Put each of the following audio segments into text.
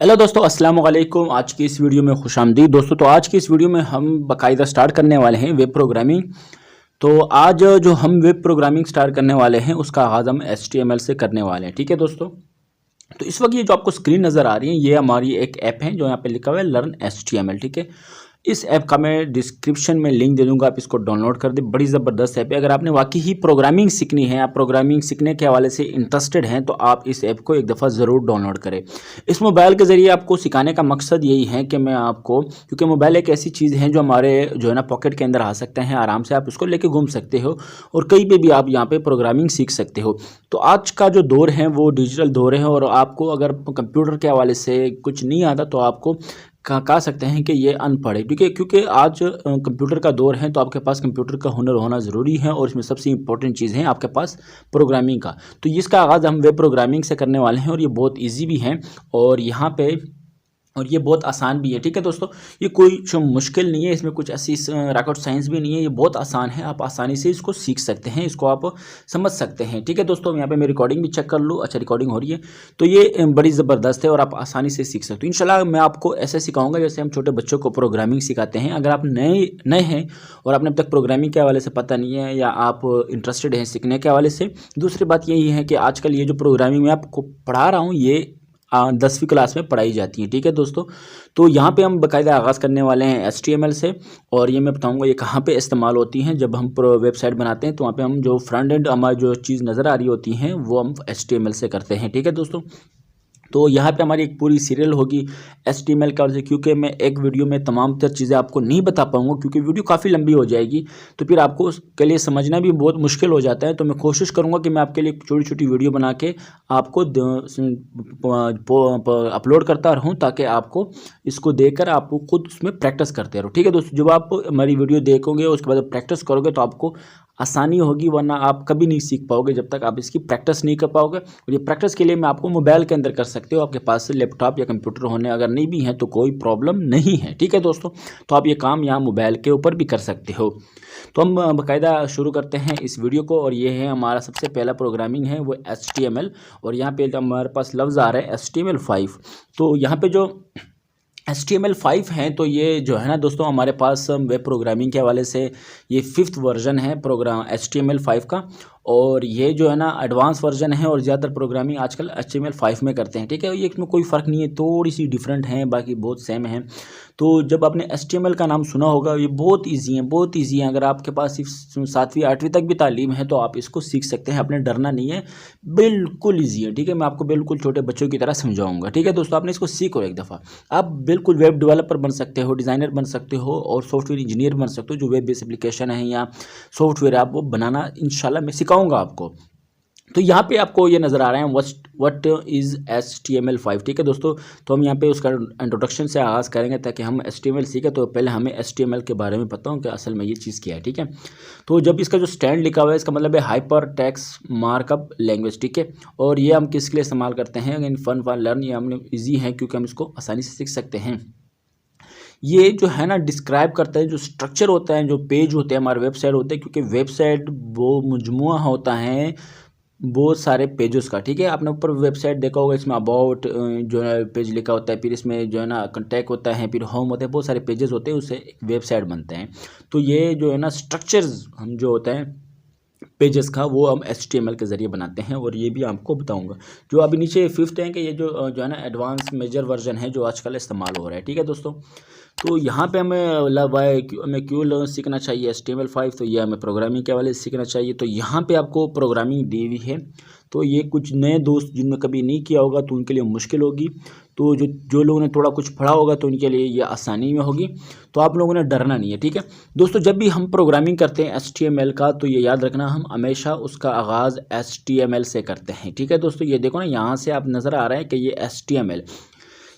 Hello दोस्तों, अस्सलाम वालेकुम। आज की इस वीडियो में खुशामदीद दोस्तों। तो आज की इस वीडियो में हम बाकायदा स्टार्ट करने वाले हैं वेब प्रोग्रामिंग। तो आज जो हम वेब प्रोग्रामिंग स्टार्ट करने वाले हैं उसका आगाज़ हम HTML से करने वाले हैं। ठीक है दोस्तों। तो इस वक्त ये जो आपको स्क्रीन नज़र आ रही है ये हमारी एक ऐप है जो यहाँ पे लिखा हुआ है लर्न HTML। ठीक है, इस ऐप का मैं डिस्क्रिप्शन में लिंक दे दूंगा, आप इसको डाउनलोड कर दें। बड़ी ज़बरदस्त ऐप है। अगर आपने वाकई ही प्रोग्रामिंग सीखनी है, आप प्रोग्रामिंग सीखने के हवाले से इंटरेस्टेड हैं तो आप इस ऐप को एक दफ़ा ज़रूर डाउनलोड करें। इस मोबाइल के ज़रिए आपको सिखाने का मकसद यही है कि मैं आपको, क्योंकि मोबाइल एक ऐसी चीज़ है जो हमारे जो है ना पॉकेट के अंदर आ सकते हैं, आराम से आप उसको लेके घूम सकते हो और कहीं पे भी आप यहाँ पे प्रोग्रामिंग सीख सकते हो। तो आज का जो दौर है वो डिजिटल दौर है और आपको अगर कंप्यूटर के हवाले से कुछ नहीं आता तो आपको कह सकते हैं कि ये अनपढ़ है, क्योंकि आज कंप्यूटर का दौर है तो आपके पास कंप्यूटर का हुनर होना ज़रूरी है और इसमें सबसे इंपॉर्टेंट चीज़ है आपके पास प्रोग्रामिंग का। तो इसका आगाज़ हम वेब प्रोग्रामिंग से करने वाले हैं और ये बहुत इजी भी है और यहाँ पे और ये बहुत आसान भी है। ठीक है दोस्तों, ये कोई जो मुश्किल नहीं है, इसमें कुछ ऐसी रॉकेट साइंस भी नहीं है, ये बहुत आसान है। आप आसानी से इसको सीख सकते हैं, इसको आप समझ सकते हैं। ठीक है दोस्तों, यहाँ पे मैं रिकॉर्डिंग भी चेक कर लूँ। अच्छा, रिकॉर्डिंग हो रही है। तो ये बड़ी ज़बरदस्त है और आप आसानी से सीख सकते हो। इंशाल्लाह मैं आपको ऐसे सिखाऊंगा जैसे हम छोटे बच्चों को प्रोग्रामिंग सिखाते हैं। अगर आप नए हैं और आपने अब तक प्रोग्रामिंग के हवाले से पता नहीं है या आप इंटरेस्टेड हैं सीखने के हवाले से, दूसरी बात यही है कि आजकल ये जो प्रोग्रामिंग मैं आपको पढ़ा रहा हूँ ये 10वीं क्लास में पढ़ाई जाती है। ठीक है दोस्तों, तो यहाँ पे हम बाकायदा आगाज़ करने वाले हैं HTML से और ये मैं बताऊँगा ये कहाँ पे इस्तेमाल होती हैं। जब हम वेबसाइट बनाते हैं तो वहाँ पे हम जो फ्रंट एंड हमारी जो चीज़ नज़र आ रही होती हैं वो हम HTML से करते हैं। ठीक है दोस्तों, तो यहाँ पे हमारी एक पूरी सीरियल होगी HTML का, क्योंकि मैं एक वीडियो में तमाम तर चीज़ें आपको नहीं बता पाऊँगा क्योंकि वीडियो काफ़ी लंबी हो जाएगी, तो फिर आपको उसके लिए समझना भी बहुत मुश्किल हो जाता है। तो मैं कोशिश करूँगा कि मैं आपके लिए छोटी छोटी वीडियो बना के आपको अपलोड करता रहूँ ताकि आपको इसको देखकर आपको खुद उसमें प्रैक्टिस करते रहो। ठीक है दोस्तों, जब आप हमारी वीडियो देखोगे उसके बाद प्रैक्टिस करोगे तो आपको आसानी होगी, वरना आप कभी नहीं सीख पाओगे जब तक आप इसकी प्रैक्टिस नहीं कर पाओगे। और ये प्रैक्टिस के लिए मैं आपको मोबाइल के अंदर कर सकते हो, आपके पास लैपटॉप या कंप्यूटर होने अगर नहीं भी हैं तो कोई प्रॉब्लम नहीं है। ठीक है दोस्तों, तो आप ये काम यहाँ मोबाइल के ऊपर भी कर सकते हो। तो हम बाकायदा शुरू करते हैं इस वीडियो को और ये है हमारा सबसे पहला प्रोग्रामिंग है वो HTML और यहाँ पे हमारे पास लफ्ज़ आ रहा है HTML5। तो यहाँ पे जो HTML5 हैं तो ये जो है ना दोस्तों हमारे पास वेब प्रोग्रामिंग के हवाले से ये 5th वर्जन है प्रोग्राम HTML5 का और ये जो है ना एडवांस वर्जन है और ज़्यादातर प्रोग्रामिंग आजकल HTML5 में करते हैं। ठीक है, ये इसमें कोई फ़र्क नहीं है, थोड़ी सी डिफरेंट है, बाकी बहुत सेम है। तो जब आपने HTML का नाम सुना होगा, ये बहुत ईजी है, बहुत ईजी है। अगर आपके पास सिर्फ 7वीं 8वीं तक भी तालीम है तो आप इसको सीख सकते हैं, आपने डरना नहीं है, बिल्कुल ईजी है। ठीक है, मैं आपको बिल्कुल छोटे बच्चों की तरह समझाऊंगा। ठीक है दोस्तों, आपने इसको सीखो एक दफ़ा, आप बिल्कुल वेब डेवलपर बन सकते हो, डिज़ाइनर बन सकते हो और सॉफ्टवेयर इंजीनियर बन सकते हो। जो वेब बेस्ड एप्लीकेशन है या सॉफ्टवेयर आप वो बनाना इंशाल्लाह मैं सिखाऊंगा आपको। तो यहाँ पे आपको ये नज़र आ रहा है व्हाट इज़ HTML5। ठीक है दोस्तों, तो हम यहाँ पे उसका इंट्रोडक्शन से आगाज़ करेंगे ताकि हम HTML सीखें। तो पहले हमें HTML के बारे में पता हो कि असल में ये चीज़ क्या है। ठीक है, तो जब इसका जो स्टैंड लिखा हुआ है इसका मतलब है हाइपर टेक्स्ट मार्कअप लैंग्वेज। ठीक है, और ये हम किसके लिए इस्तेमाल करते हैं, इन फन लर्न, ये हमने ईजी है क्योंकि हम इसको आसानी से सीख सकते हैं। ये जो है ना डिस्क्राइब करता है जो स्ट्रक्चर होता है, जो पेज होते हैं हमारे वेबसाइट होते हैं, क्योंकि वेबसाइट वो मजमुआ होता है बहुत सारे पेजेस का। ठीक है, आपने ऊपर वेबसाइट देखा होगा, इसमें अबाउट जो है पेज लिखा होता है, फिर इसमें जो है ना कॉन्टैक्ट होता है, फिर होम होता है, बहुत सारे पेजेस होते हैं, उससे एक वेबसाइट बनते हैं। तो ये जो है ना स्ट्रक्चर्स हम जो होता है पेजेस का वो हम HTML के ज़रिए बनाते हैं और ये भी आपको बताऊंगा। जो अभी नीचे 5th है कि ये जो है ना एडवांस मेजर वर्जन है जो आजकल इस्तेमाल हो रहा है। ठीक है दोस्तों, तो यहाँ पे हमें क्यों सीखना चाहिए HTML5, तो ये हमें प्रोग्रामिंग के हवाले से सीखना चाहिए। तो यहाँ पे आपको प्रोग्रामिंग दी हुई है, तो ये कुछ नए दोस्त जिनने कभी नहीं किया होगा तो उनके लिए मुश्किल होगी, तो जो लोगों ने थोड़ा कुछ पढ़ा होगा तो उनके लिए ये आसानी में होगी। तो आप लोगों ने डरना नहीं है। ठीक है दोस्तों, जब भी हम प्रोग्रामिंग करते हैं HTML का तो ये याद रखना हम हमेशा उसका आगाज़ HTML से करते हैं। ठीक है दोस्तों, ये देखो ना यहाँ से आप नज़र आ रहा है कि ये HTML,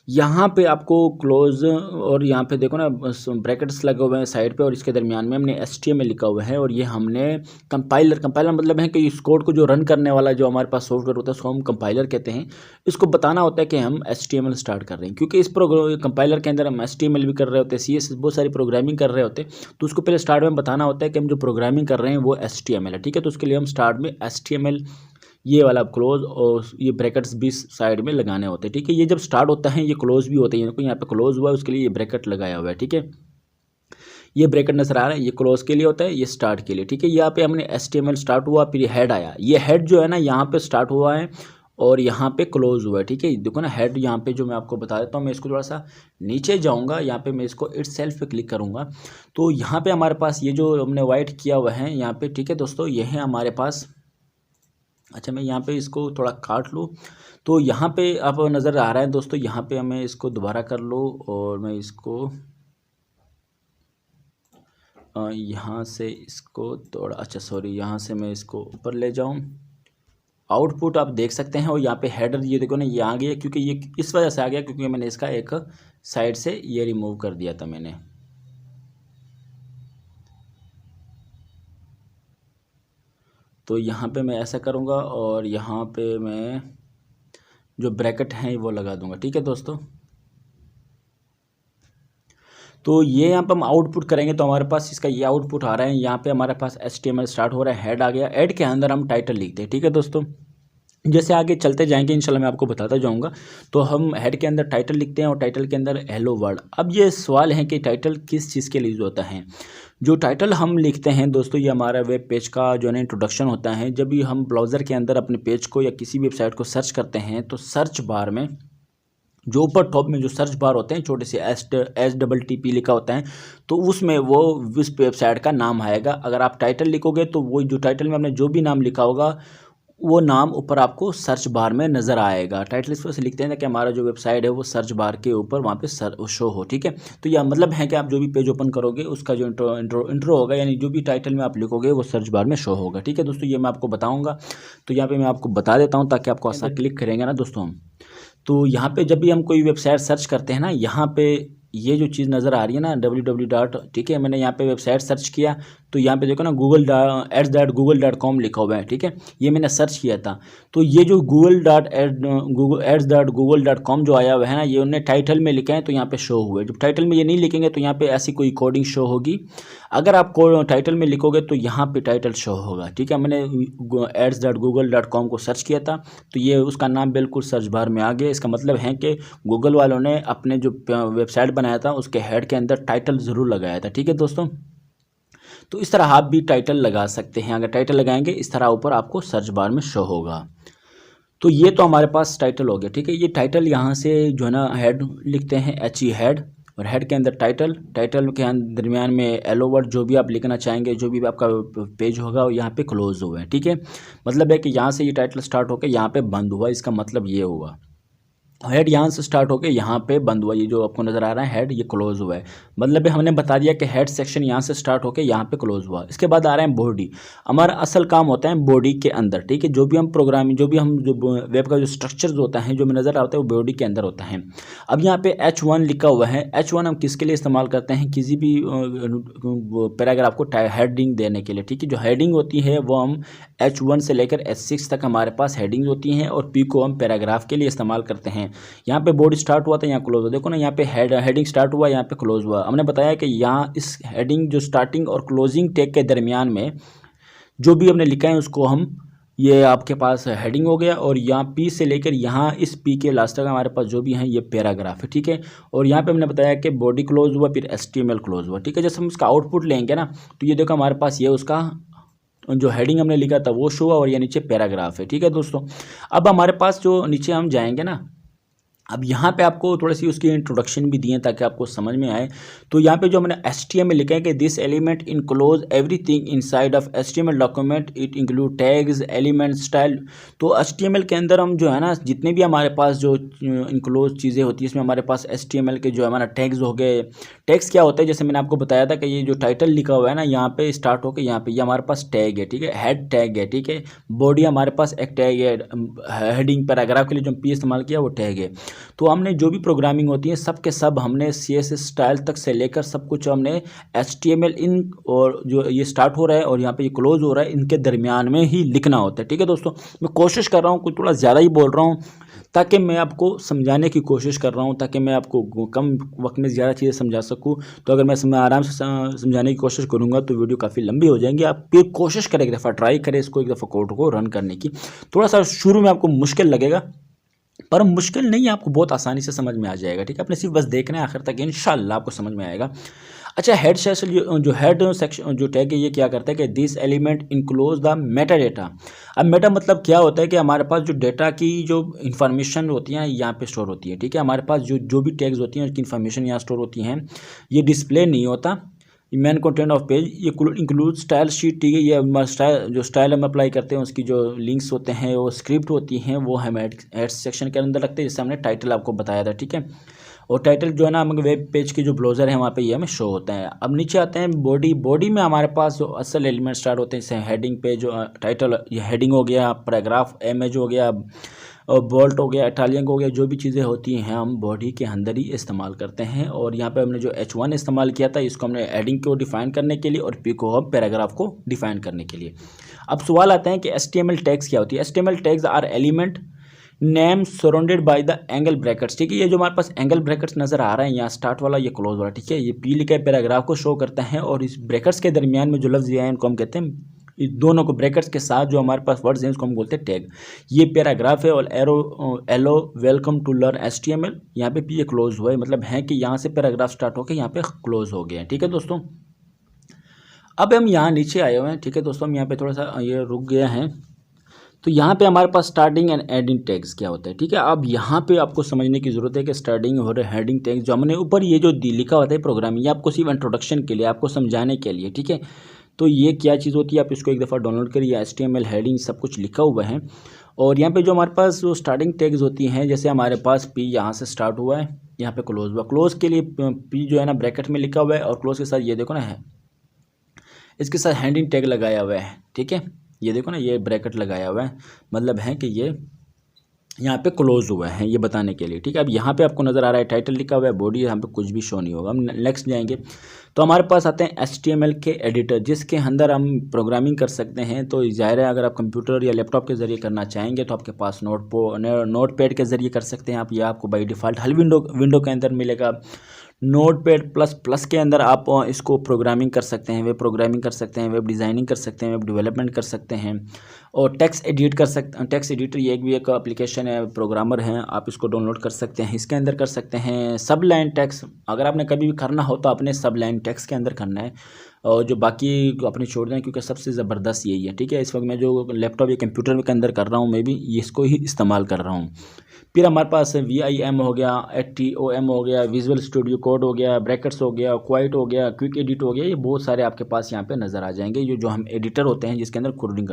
यहाँ पे आपको क्लोज और यहाँ पे देखो ना ब्रैकेट्स लगे हुए हैं साइड पे और इसके दरमियान में हमने HTML लिखा हुआ है और ये हमने कंपाइलर मतलब है कि इस कोड को जो रन करने वाला जो हमारे पास सॉफ्टवेयर होता है उसको हम कंपाइलर कहते हैं। इसको बताना होता है कि हम HTML स्टार्ट कर रहे हैं, क्योंकि इस कंपाइलर के अंदर हम HTML भी कर रहे होते हैं, CSS बहुत सारी प्रोग्रामिंग कर रहे होते हैं, तो उसको पहले स्टार्ट में बताना होता है कि हम जो प्रोग्रामिंग कर रहे हैं वो HTML है। ठीक है, तो उसके लिए हम स्टार्ट में HTML ये वाला क्लोज और ये ब्रैकेट्स भी साइड में लगाने होते हैं, ठीक है। ये जब स्टार्ट होता है ये क्लोज भी होते हैं, यहाँ पे क्लोज हुआ है उसके लिए ये ब्रैकेट लगाया हुआ है, ठीक है। ये ब्रैकेट नजर आ रहा है, ये क्लोज के लिए होता है, ये स्टार्ट के लिए, ठीक है। यहाँ पे हमने HTML स्टार्ट हुआ, फिर हेड आया, ये हेड जो है ना यहाँ पे स्टार्ट हुआ है और यहाँ पे क्लोज हुआ है, ठीक है। देखो ना हेड यहाँ पे जो मैं आपको बता देता हूँ, मैं इसको थोड़ा सा नीचे जाऊँगा, यहाँ पे मैं इसको इटसेल्फ पे क्लिक करूँगा तो यहाँ पे हमारे पास ये जो हमने वाइट किया हुआ है यहाँ पे, ठीक है दोस्तों, ये है हमारे पास। अच्छा मैं यहाँ पे इसको थोड़ा काट लूँ तो यहाँ पे अब नज़र आ रहा है दोस्तों, यहाँ पे हमें इसको दोबारा कर लो और मैं इसको यहाँ से इसको थोड़ा, अच्छा सॉरी, यहाँ से मैं इसको ऊपर ले जाऊँ। आउटपुट आप देख सकते हैं और यहाँ पे हेडर ये देखो ना ये आ गया, क्योंकि ये इस वजह से आ गया क्योंकि मैंने इसका एक साइड से ये रिमूव कर दिया था मैंने। तो यहाँ पे मैं ऐसा करूँगा और यहाँ पे मैं जो ब्रैकेट हैं वो लगा दूँगा, ठीक है दोस्तों। तो ये यहाँ पर हम आउटपुट करेंगे तो हमारे पास इसका ये आउटपुट आ रहा है। यहाँ पे हमारे पास HTML स्टार्ट हो रहा है, हेड आ गया, हेड के अंदर हम टाइटल लिखते हैं, ठीक है दोस्तों। जैसे आगे चलते जाएंगे इंशाल्लाह मैं आपको बताता जाऊंगा। तो हम हेड के अंदर टाइटल लिखते हैं और टाइटल के अंदर हेलो वर्ल्ड। अब ये सवाल है कि टाइटल किस चीज़ के लिए यूज़ होता है। जो टाइटल हम लिखते हैं दोस्तों, ये हमारा वेब पेज का जो है ना इंट्रोडक्शन होता है। जब भी हम ब्राउज़र के अंदर अपने पेज को या किसी भी वेबसाइट को सर्च करते हैं तो सर्च बार में जो ऊपर टॉप में जो सर्च बार होते हैं छोटे से STP लिखा होता है, तो उसमें वो उस वेबसाइट का नाम आएगा। अगर आप टाइटल लिखोगे तो वो जो टाइटल में आपने जो भी नाम लिखा होगा वो नाम ऊपर आपको सर्च बार में नज़र आएगा। टाइटल इस वजह से लिखते हैं ताकि हमारा जो वेबसाइट है वो सर्च बार के ऊपर वहाँ पे शो हो, ठीक है। तो यह मतलब है कि आप जो भी पेज ओपन करोगे उसका जो इंट्रो होगा, यानी जो भी टाइटल में आप लिखोगे वो सर्च बार में शो होगा, ठीक है दोस्तों। ये मैं आपको बताऊँगा, तो यहाँ पर मैं आपको बता देता हूँ ताकि आपको आसान क्लिक करेंगे ना दोस्तों हम। तो यहाँ पे जब भी हम कोई वेबसाइट सर्च करते हैं ना, यहाँ पे ये जो चीज़ नज़र आ रही है ना www, ठीक है। मैंने यहाँ पे वेबसाइट सर्च किया तो यहाँ पे देखो ना google.com लिखा हुआ है, ठीक है। ये मैंने सर्च किया था तो ये जो google.com जो आया हुआ है ना, ये उन्होंने टाइटल में लिखा है तो यहाँ पे शो हुए। जब टाइटल में ये नहीं लिखेंगे तो यहाँ पे ऐसी कोई कोडिंग शो होगी। अगर आप टाइटल में लिखोगे तो यहाँ पे टाइटल शो होगा, ठीक है। मैंने ads.google.com को सर्च किया था तो ये उसका नाम बिल्कुल सर्च बार में आ गया। इसका मतलब है कि गूगल वालों ने अपने जो वेबसाइट बनाया था उसके हेड के अंदर टाइटल ज़रूर लगाया था, ठीक है दोस्तों। तो इस तरह आप भी टाइटल लगा सकते हैं। अगर टाइटल लगाएंगे इस तरह ऊपर आपको सर्च बार में शो होगा। तो ये तो हमारे पास टाइटल हो गया, ठीक है। ये टाइटल यहाँ से जो है ना हेड लिखते हैं HE हेड, और हेड के अंदर टाइटल के दरमियान में एलो वर्ड जो भी आप लिखना चाहेंगे, जो भी आपका पेज होगा वो यहाँ पे क्लोज हुआ है, ठीक है। मतलब है कि यहाँ से ये टाइटल स्टार्ट होकर यहाँ पे बंद हुआ, इसका मतलब ये हुआ। हेड यहाँ से स्टार्ट होकर यहाँ पे बंद हुआ, ये जो आपको नज़र आ रहा है हेड, ये क्लोज हुआ है। मतलब हमने बता दिया कि हेड सेक्शन यहाँ से स्टार्ट होकर यहाँ पे क्लोज हुआ। इसके बाद आ रहा है बॉडी। हमारा असल काम होता है बॉडी के अंदर, ठीक है। जो भी हम प्रोग्रामिंग, जो भी हम जो वेब का जो स्ट्रक्चर होता है जो में नज़र आता है वो बॉडी के अंदर होता है। अब यहाँ पे H1 लिखा हुआ है। H1 हम किसके लिए इस्तेमाल करते हैं, किसी भी पैराग्राफ को हेडिंग देने के लिए, ठीक है। जो हेडिंग होती है वो हम H1 से लेकर H6 तक हमारे पास हेडिंग होती हैं और P को हम पैराग्राफ के लिए इस्तेमाल करते हैं। यहाँ पे बॉडी स्टार्ट हुआ था, यहाँ क्लोज हुआ। देखो ना यहाँ पे हेडिंग स्टार्ट हुआ, यहाँ पे क्लोज हुआ। हमने बताया कि यहाँ इस हेडिंग जो स्टार्टिंग और क्लोजिंग टैग के दरमियान में जो भी हमने लिखा है उसको हम, ये आपके पास हेडिंग हो गया, और यहाँ P से लेकर यहाँ इस P के लास्ट तक हमारे पास जो भी हैं ये पैराग्राफ है, ठीक है। और यहाँ पे हमने बताया कि बॉडी क्लोज हुआ, फिर HTML क्लोज हुआ, ठीक है। जैसे हम उसका आउटपुट लेंगे ना तो ये देखो हमारे पास ये उसका जो हेडिंग हमने लिखा था वो शो हुआ और ये नीचे पैराग्राफ है, ठीक है दोस्तों। अब हमारे पास जो नीचे हम जाएंगे ना, अब यहाँ पे आपको थोड़ी सी उसकी इंट्रोडक्शन भी दिए ताकि आपको समझ में आए। तो यहाँ पे जो हमने HTML लिखा है कि this element enclose everything inside of HTML document, it include tags, element, style. तो HTML के अंदर हम जो है ना जितने भी हमारे पास जो इनक्लोज चीज़ें होती है इसमें हमारे पास HTML के जो हमारा टैग्स हो गए। टैग्स क्या होता है, जैसे मैंने आपको बताया था कि ये जो टाइटल लिखा हुआ है ना यहाँ पे स्टार्ट होकर यहाँ पे ये हमारे पास टैग है, ठीक है। हेड टैग है, ठीक है। बॉडी हमारे पास एक टैग है, हेडिंग पैराग्राफ के लिए जो P इस्तेमाल किया वो टैग है। तो हमने जो भी प्रोग्रामिंग होती है सब के सब हमने CSS स्टाइल तक से लेकर सब कुछ हमने HTML इन, और जो ये स्टार्ट हो रहा है और यहाँ पे ये क्लोज हो रहा है, इनके दरमियान में ही लिखना होता है, ठीक है दोस्तों। मैं कोशिश कर रहा हूँ कुछ थोड़ा ज़्यादा ही बोल रहा हूँ ताकि मैं आपको समझाने की कोशिश कर रहा हूँ, ताकि मैं आपको कम वक्त में ज़्यादा चीज़ें समझा सकूँ। तो अगर मैं आराम से समझाने की कोशिश करूँगा तो वीडियो काफ़ी लंबी हो जाएंगी। आप फिर कोशिश करें, एक दफ़ा ट्राई करें इसको, एक दफ़ा कोड को रन करने की। थोड़ा सा शुरू में आपको मुश्किल लगेगा, पर मुश्किल नहीं है, आपको बहुत आसानी से समझ में आ जाएगा। ठीक है, आपने सिर्फ बस देखना है आखिर तक, इंशाल्लाह आपको समझ में आएगा। अच्छा, हेड सेक्शन जो हेड सेक्शन जो टैग है ये क्या करता है कि this element enclose the Meta data. अब मेटा मतलब क्या होता है कि हमारे पास जो डेटा की जो इन्फॉर्मेशन होती हैं यहाँ पे स्टोर होती है। ठीक है, हमारे पास जो भी टैग्स होती हैं उसकी इन्फॉर्मेशन यहाँ स्टोर होती हैं, ये डिस्प्ले नहीं होता। मेन कंटेंट ऑफ पेज ये इंक्लूड स्टाइल शीट। ठीक है, ये स्टाइल जो स्टाइल हम अप्लाई करते हैं उसकी जो लिंक्स होते हैं, वो स्क्रिप्ट होती हैं, वो हम एड सेक्शन के अंदर रखते हैं, जैसे हमने टाइटल आपको बताया था। ठीक है, और टाइटल जो है ना हमें वेब पेज की जो ब्राउज़र है वहाँ पे ये हमें शो होता है। अब नीचे आते हैं बॉडी में हमारे पास जो असल एलिमेंट स्टार्ट होते हैं, जैसे हेडिंग पे जो टाइटल, ये हेडिंग हो गया, पैराग्राफ, इमेज हो गया, और बोल्ट हो गया, इटालियन हो गया, जो भी चीज़ें होती हैं हम बॉडी के अंदर ही इस्तेमाल करते हैं। और यहाँ पे हमने जो H1 इस्तेमाल किया था, इसको हमने हेडिंग को डिफाइन करने के लिए, और P को हम पैराग्राफ को डिफाइन करने के लिए। अब सवाल आता है कि HTML टैग्स क्या होती है। HTML tags are element name surrounded by the angle brackets. ठीक है, ये जो हमारे पास एंगल ब्रैकेट्स नजर आ रहा है, यहाँ स्टार्ट वाला, ये क्लोज वाला। ठीक है, ये P लिखा है, पैराग्राफ को शो करता है, और इस ब्रैकेट्स के दरमियान में जो लफ्ज़ है इनको हम कहते हैं, इस दोनों को ब्रैकेट्स के साथ जो हमारे पास वर्ड्स हैं उसको हम बोलते हैं टैग। ये पैराग्राफ है, और hello welcome to learn HTML, यहाँ पे P क्लोज हुआ है, मतलब है कि यहाँ से पैराग्राफ स्टार्ट होकर यहाँ पे क्लोज हो गया है। ठीक है दोस्तों, अब हम यहाँ नीचे आए हुए हैं। ठीक है दोस्तों, हम यहाँ पे थोड़ा सा ये रुक गया है। तो यहाँ पे हमारे पास स्टार्टिंग एंड एंडिंग टैग्स क्या होता है। ठीक है, अब यहाँ पे आपको समझने की ज़रूरत है कि स्टार्टिंग और हेडिंग टैग्स जो हमने ऊपर ये जो लिखा होता है प्रोग्रामिंग, ये आपको सिर्फ इंट्रोडक्शन के लिए, आपको समझाने के लिए। ठीक है, तो ये क्या चीज़ होती है, आप इसको एक दफ़ा डाउनलोड करिए। HTML हेडिंग सब कुछ लिखा हुआ है, और यहाँ पे जो हमारे पास जो स्टार्टिंग टैग्स होती हैं, जैसे हमारे पास P यहाँ से स्टार्ट हुआ है, यहाँ पे क्लोज हुआ। क्लोज के लिए P जो है ना ब्रैकेट में लिखा हुआ है, और क्लोज के साथ ये देखो ना है, इसके साथ हेडिंग टैग लगाया हुआ है। ठीक है, ये देखो ना, ये ब्रैकेट लगाया हुआ है, मतलब है कि ये यहाँ पे क्लोज हुआ है, ये बताने के लिए। ठीक है, अब यहाँ पे आपको नज़र आ रहा है टाइटल लिखा हुआ है, बॉडी यहाँ पे कुछ भी शो नहीं होगा। हम नेक्स्ट जाएंगे तो हमारे पास आते हैं HTML के एडिटर, जिसके अंदर हम प्रोग्रामिंग कर सकते हैं। तो ज़ाहिर है अगर आप कंप्यूटर या लैपटॉप के ज़रिए करना चाहेंगे तो आपके पास नोटपैड के ज़रिए कर सकते हैं आप, या आपको बाई डिफ़ॉल्ट हर विंडो के अंदर मिलेगा। नोटपैड प्लस प्लस के अंदर आप इसको प्रोग्रामिंग कर सकते हैं, वेब प्रोग्रामिंग कर सकते हैं, वेब डिज़ाइनिंग कर सकते हैं, वेब डेवलपमेंट कर सकते हैं, और टेक्स्ट एडिट कर सकते हैं। टेक्स्ट एडिटर ये भी एक एप्लीकेशन है, प्रोग्रामर हैं, आप इसको डाउनलोड कर सकते हैं, इसके अंदर कर सकते हैं। सब लाइन टेक्स्ट अगर आपने कभी भी करना हो तो आपने सब लाइन टेक्स्ट के अंदर करना है, और जो बाकी अपने छोड़ दें, क्योंकि सबसे ज़बरदस्त यही है। ठीक है, इस वक्त मैं जो लैपटॉप या कंप्यूटर के अंदर कर रहा हूँ, मैं भी इसको ही इस्तेमाल कर रहा हूँ। फिर हमारे पास VIM हो गया, TOM हो गया, विजुअल स्टूडियो कोड हो गया, ब्रैकेट्स हो गया, क्वाइट हो गया, क्विक एडिट हो गया, ये बहुत सारे आपके पास यहाँ पे नज़र आ जाएंगे, जो हम एडिटर होते हैं जिसके अंदर कोडिंग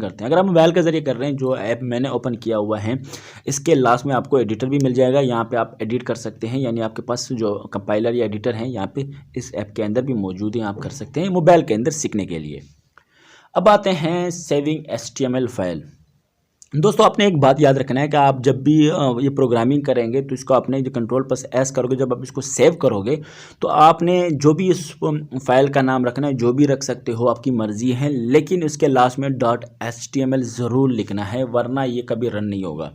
करते हैं। अगर आप मोबाइल के ज़रिए कर रहे हैं, जो ऐप मैंने ओपन किया हुआ है, इसके लास्ट में आपको एडिटर भी मिल जाएगा, यहाँ पे आप एडिट कर सकते हैं, यानी आपके पास जो कंपाइलर या एडिटर हैं यहाँ पे इस ऐप के अंदर भी मौजूद हैं, आप कर सकते हैं मोबाइल के अंदर सीखने के लिए। अब आते हैं सेविंग HTML फाइल। दोस्तों, आपने एक बात याद रखना है कि आप जब भी ये प्रोग्रामिंग करेंगे तो इसको आपने जो Ctrl+S करोगे, जब आप इसको सेव करोगे तो आपने जो भी इस फाइल का नाम रखना है, जो भी रख सकते हो, आपकी मर्ज़ी है, लेकिन इसके लास्ट में .html ज़रूर लिखना है, वरना ये कभी रन नहीं होगा।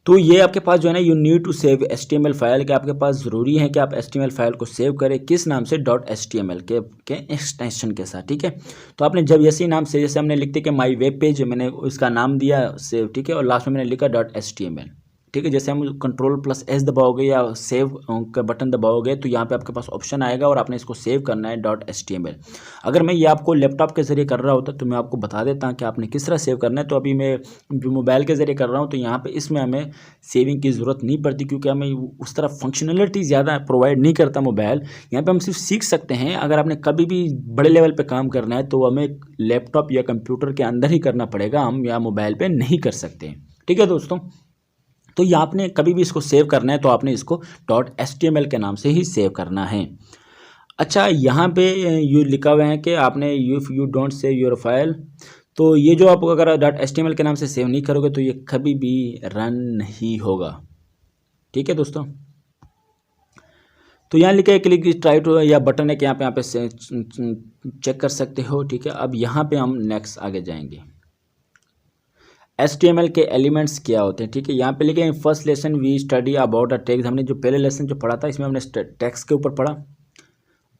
तो ये आपके पास जो है ना, you need to save HTML file, के आपके पास ज़रूरी है कि आप HTML फाइल को सेव करें। किस नाम से? .html के एक्सटेंशन के साथ। ठीक है, तो आपने जब ऐसे नाम से, जैसे हमने लिखते कि माई वेब पेज, मैंने उसका नाम दिया सेव। ठीक है, और लास्ट में मैंने लिखा .html। ठीक है, जैसे हम Ctrl+S दबाओगे या सेव का बटन दबाओगे तो यहाँ पे आपके पास ऑप्शन आएगा और आपने इसको सेव करना है .html। अगर मैं ये आपको लैपटॉप के ज़रिए कर रहा होता तो मैं आपको बता देता कि आपने किस तरह सेव करना है। तो अभी मैं जो मोबाइल के ज़रिए कर रहा हूँ तो यहाँ पे इसमें हमें सेविंग की ज़रूरत नहीं पड़ती, क्योंकि हमें उस तरह फंक्शनलिटी ज़्यादा प्रोवाइड नहीं करता मोबाइल। यहाँ पर हम सिर्फ सीख सकते हैं। अगर आपने कभी भी बड़े लेवल पर काम करना है तो हमें लैपटॉप या कंप्यूटर के अंदर ही करना पड़ेगा, हम या मोबाइल पर नहीं कर सकते। ठीक है दोस्तों, तो ये आपने कभी भी इसको सेव करना है तो आपने इसको .html के नाम से ही सेव करना है। अच्छा, यहाँ पे यू लिखा हुआ है कि आपने if you don't save your file, तो ये जो आप अगर .html के नाम से सेव नहीं करोगे तो ये कभी भी रन नहीं होगा। ठीक है दोस्तों, तो यहाँ लिखा है क्लिक ट्राई टू, या बटन है कि यहाँ पे चेक कर सकते हो। ठीक है, अब यहाँ पे हम नेक्स्ट आगे जाएंगे। HTML के एलिमेंट्स क्या होते हैं, ठीक है। यहाँ पे लिखे हैं first lesson we study about a tags. हमने जो पहले लेसन जो पढ़ा था इसमें हमने टैग्स के ऊपर पढ़ा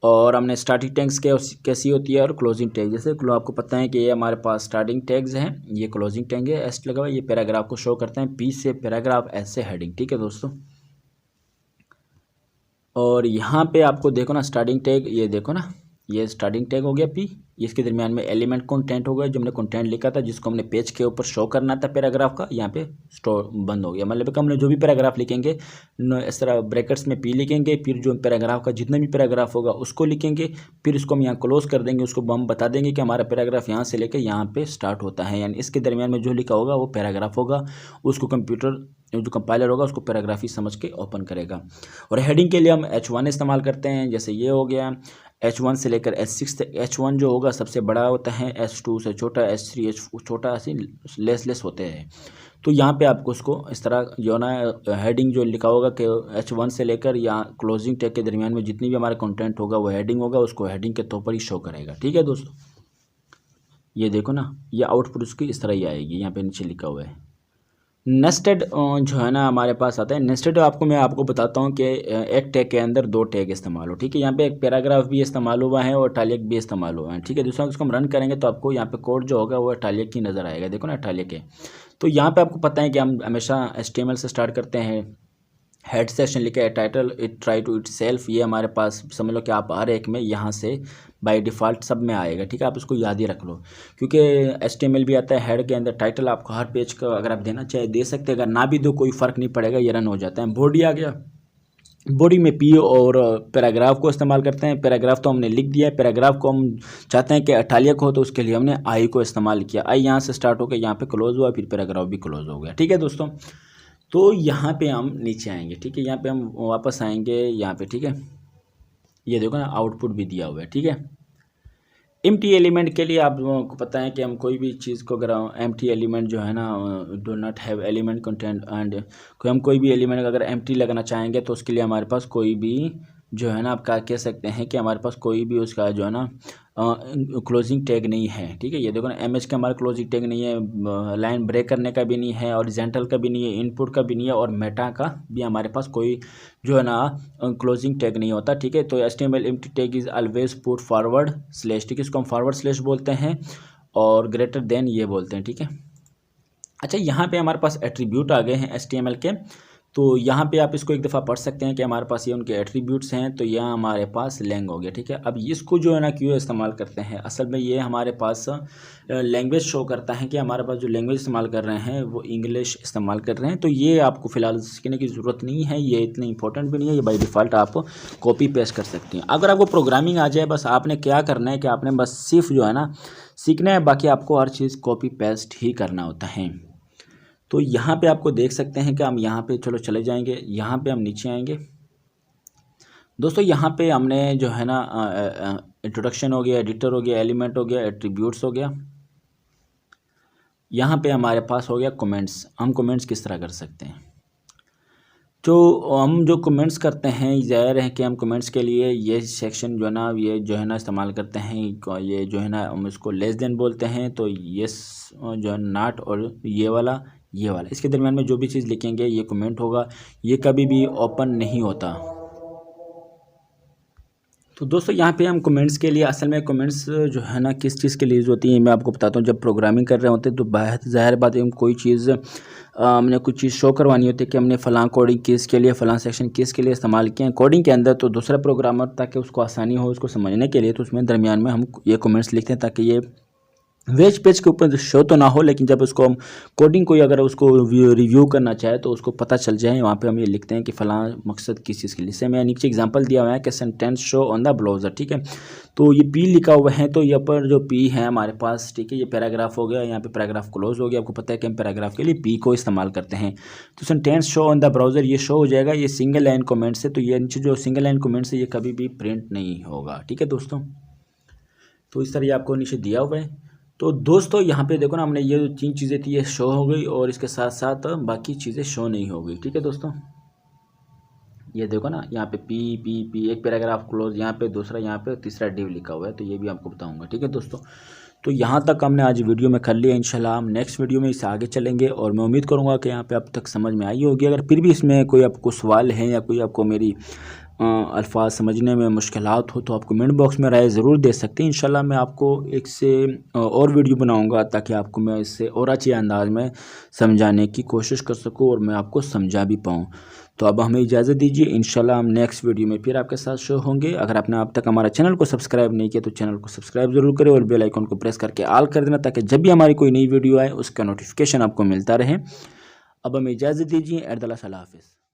और हमने स्टार्टिंग टैग्स कैसी होती है और क्लोजिंग टैग। जैसे आपको पता है कि ये हमारे पास स्टार्टिंग टैग्स हैं, ये क्लोजिंग टैग है, एस लगा हुआ, ये पैराग्राफ को शो करते हैं, पी से पैराग्राफ, एस से हेडिंग, ठीक है दोस्तों। और यहाँ पे आपको देखो ना स्टार्टिंग टैग, ये देखो ना, ये स्टार्टिंग टैग हो गया पी, इसके दरमियान में एलिमेंट कंटेंट हो गया, जो हमने कंटेंट लिखा था जिसको हमने पेज के ऊपर शो करना था पैराग्राफ का, यहाँ पे स्टोर बंद हो गया। मतलब कि हमने जो भी पैराग्राफ लिखेंगे इस तरह ब्रैकेट्स में पी लिखेंगे, फिर जो पैराग्राफ का जितना भी पैराग्राफ होगा उसको लिखेंगे, फिर इसको हम यहाँ क्लोज कर देंगे, उसको हम बता देंगे कि हमारा पैराग्राफ यहाँ से लेकर यहाँ पे स्टार्ट होता है, यानी इसके दरमियान में जो लिखा होगा वो पैराग्राफ होगा। उसको कंप्यूटर जो कंपाइलर होगा उसको पैराग्राफ ही समझ के ओपन करेगा। और हेडिंग के लिए हम H1 इस्तेमाल करते हैं, जैसे ये हो गया H1 से लेकर H6 तक। H1 जो होगा सबसे बड़ा होता है, H2 से छोटा, H3 छोटा, ऐसे लेस होते हैं। तो यहाँ पे आपको उसको इस तरह जो ना हेडिंग जो लिखा होगा कि H1 से लेकर या क्लोजिंग टैग के दरमियान में जितनी भी हमारा कंटेंट होगा वो हेडिंग होगा, उसको हेडिंग के तौर पर ही शो करेगा, ठीक है दोस्तों। ये देखो ना, ये आउटपुट उसकी इस तरह ही आएगी, यहाँ पे नीचे लिखा हुआ है। नेस्टेड जो है ना हमारे पास आता है। नेस्टेड मैं आपको बताता हूँ कि एक टैग के अंदर दो टैग इस्तेमाल हो, ठीक है। यहाँ पे एक पैराग्राफ भी इस्तेमाल हुआ है और इटालिक भी इस्तेमाल हुआ है, ठीक है। दूसरा उसको हम रन करेंगे तो आपको यहाँ पे कोड जो होगा वो इटालिक की नज़र आएगा, देखो ना इटालिक है। तो यहाँ पे आपको पता है कि हम हमेशा HTML से स्टार्ट करते हैं। हेड सेक्शन लिखा है title it try to itself, ये हमारे पास समझ लो कि आप हर एक में यहाँ से बाय डिफ़ॉल्ट सब में आएगा, ठीक है। आप इसको याद ही रख लो, क्योंकि HTML भी आता है। हेड के अंदर टाइटल आपको हर पेज का अगर आप देना चाहे दे सकते हैं, अगर ना भी दो कोई फ़र्क नहीं पड़ेगा, ये रन हो जाता है। बॉडी आ गया, बॉडी में पी और पैराग्राफ को इस्तेमाल करते हैं। पैराग्राफ तो हमने लिख दिया है, पैराग्राफ को हम चाहते हैं कि इटालिक हो तो उसके लिए हमने आई को इस्तेमाल किया। आई यहाँ से स्टार्ट होकर यहाँ पे क्लोज हुआ, फिर पैराग्राफ भी क्लोज हो गया, ठीक है दोस्तों। तो यहाँ पे हम नीचे आएंगे, ठीक है। यहाँ पे हम वापस आएंगे यहाँ पे, ठीक है। ये देखो ना आउटपुट भी दिया हुआ है, ठीक है। एम्प्टी एलिमेंट के लिए आप लोगों को पता है कि हम कोई भी चीज़ को अगर एम्प्टी एलिमेंट जो है ना do not have element content and हम कोई भी एलिमेंट अगर एम्प्टी लगाना चाहेंगे तो उसके लिए हमारे पास कोई भी जो है ना आप क्या कह सकते हैं कि हमारे पास कोई भी उसका जो है ना क्लोजिंग टैग नहीं है, ठीक है। ये देखो ना MH का हमारा क्लोजिंग टैग नहीं है, लाइन ब्रेक करने का भी नहीं है, ऑरिजेंटल का भी नहीं है, इनपुट का भी नहीं है, और मेटा का भी हमारे पास कोई जो है ना क्लोजिंग टैग नहीं होता, ठीक है। तो HTML empty tag is always put forward slash, ठीक है। इसको हम फॉरवर्ड स्लैश बोलते हैं और ग्रेटर देन ये बोलते हैं, ठीक है। अच्छा, यहाँ पे हमारे पास एट्रीब्यूट आ गए हैं HTML के, तो यहाँ पे आप इसको एक दफ़ा पढ़ सकते हैं कि हमारे पास ये उनके एट्रीब्यूट्स हैं। तो यहाँ हमारे पास लैंग हो गया, ठीक है। अब इसको जो है ना क्यों इस्तेमाल करते हैं, असल में ये हमारे पास लैंग्वेज शो करता है कि हमारे पास जो लैंग्वेज इस्तेमाल कर रहे हैं वो इंग्लिश इस्तेमाल कर रहे हैं। तो ये आपको फ़िलहाल सीखने की ज़रूरत नहीं है, ये इतनी इंपॉर्टेंट भी नहीं है, ये बाई डिफ़ॉल्ट आप कॉपी पेस्ट कर सकते हैं। अगर आपको प्रोग्रामिंग आ जाए, बस आपने क्या करना है कि आपने बस सिर्फ जो है ना सीखना है, बाकी आपको हर चीज़ कॉपी पेस्ट ही करना होता है। तो यहाँ पे आपको देख सकते हैं कि हम यहाँ पे चलो चले जाएंगे, यहाँ पे हम नीचे आएंगे दोस्तों। यहाँ पे हमने जो है ना इंट्रोडक्शन हो गया, एडिटर हो गया, एलिमेंट हो गया, एट्रीब्यूट्स हो गया। यहाँ पे हमारे पास हो गया कमेंट्स। हम कमेंट्स किस तरह कर सकते हैं, तो हम जो कमेंट्स करते हैं ज़ाहिर है कि हम कमेंट्स के लिए ये सेक्शन जो है ना ये जो है ना इस्तेमाल करते हैं। ये जो है ना हम इसको लेस देन बोलते हैं, तो ये जो है नॉट और ये वाला इसके दरमियान में जो भी चीज़ लिखेंगे ये कमेंट होगा, ये कभी भी ओपन नहीं होता। तो दोस्तों यहाँ पे हम कमेंट्स के लिए, असल में कमेंट्स जो है ना किस चीज़ के लिए यूज़ होती है मैं आपको बताता हूँ। जब प्रोग्रामिंग कर रहे होते हैं तो बहुत ज़ाहिर बात है, हम कोई चीज़ हमने कुछ चीज़ शो करवानी होती है कि हमने फ़लाँ कोडिंग किस के लिए, फ़लाँ सेक्शन किस के लिए इस्तेमाल किए हैं कोडिंग के अंदर, तो दूसरा प्रोग्रामर ताकि उसको आसानी हो उसको समझने के लिए, तो उसमें दरमियान में हम ये कमेंट्स लिखते हैं ताकि ये वेज पेज के ऊपर शो तो ना हो, लेकिन जब उसको हम कोडिंग कोई अगर उसको रिव्यू करना चाहे तो उसको पता चल जाए। वहाँ पे हम ये लिखते हैं कि फ़लाँ मकसद किस चीज़ के लिए। जैसे मैं नीचे एग्जांपल दिया हुआ है कि sentence show on the browser, ठीक है। तो ये पी लिखा हुआ है, तो यहाँ पर जो पी है हमारे पास, ठीक है, ये पैराग्राफ हो गया, यहाँ पे पैराग्राफ क्लोज हो गया। आपको पता है कि हम पैराग्राफ के लिए पी को इस्तेमाल करते हैं। तो sentence show on the browser ये शो हो जाएगा, ये सिंगल लाइन कमेंट्स है, तो ये नीचे जो सिंगल लाइन कमेंट्स है ये कभी भी प्रिंट नहीं होगा, ठीक है दोस्तों। तो इस तरह आपको नीचे दिया हुआ है। तो दोस्तों यहाँ पे देखो ना, हमने ये जो 3 चीज़ें थी ये शो हो गई और इसके साथ साथ बाकी चीज़ें शो नहीं हो गई, ठीक है दोस्तों। ये देखो ना यहाँ पे पी पी पी एक पैराग्राफ क्लोज, यहाँ पे दूसरा, यहाँ पे तीसरा डिव लिखा हुआ है, तो ये भी आपको बताऊंगा, ठीक है दोस्तों। तो यहाँ तक हमने आज वीडियो में कर लिया। इंशाल्लाह हम नेक्स्ट वीडियो में इससे आगे चलेंगे और मैं उम्मीद करूँगा कि यहाँ पे अब तक समझ में आई होगी। अगर फिर भी इसमें कोई आपको सवाल है या कोई आपको मेरी अल्फाज समझने में मुश्किलात हो तो आप कमेंट बॉक्स में राय ज़रूर दे सकते हैं। इंशाल्लाह मैं आपको एक से और वीडियो बनाऊंगा ताकि आपको मैं इससे और अच्छे अंदाज में समझाने की कोशिश कर सकूं और मैं आपको समझा भी पाऊं। तो अब हमें इजाज़त दीजिए। इंशाल्लाह हम नेक्स्ट वीडियो में फिर आपके साथ शो होंगे। अगर आपने अब तक हमारा चैनल को सब्सक्राइब नहीं किया तो चैनल को सब्सक्राइब ज़रूर करें और बेल आइकन को प्रेस करके ऑल कर देना ताकि जब भी हमारी कोई नई वीडियो आए उसका नोटिफिकेशन आपको मिलता रहे। अब हमें इजाज़त दीजिए। अल्लाह हाफ़िज़।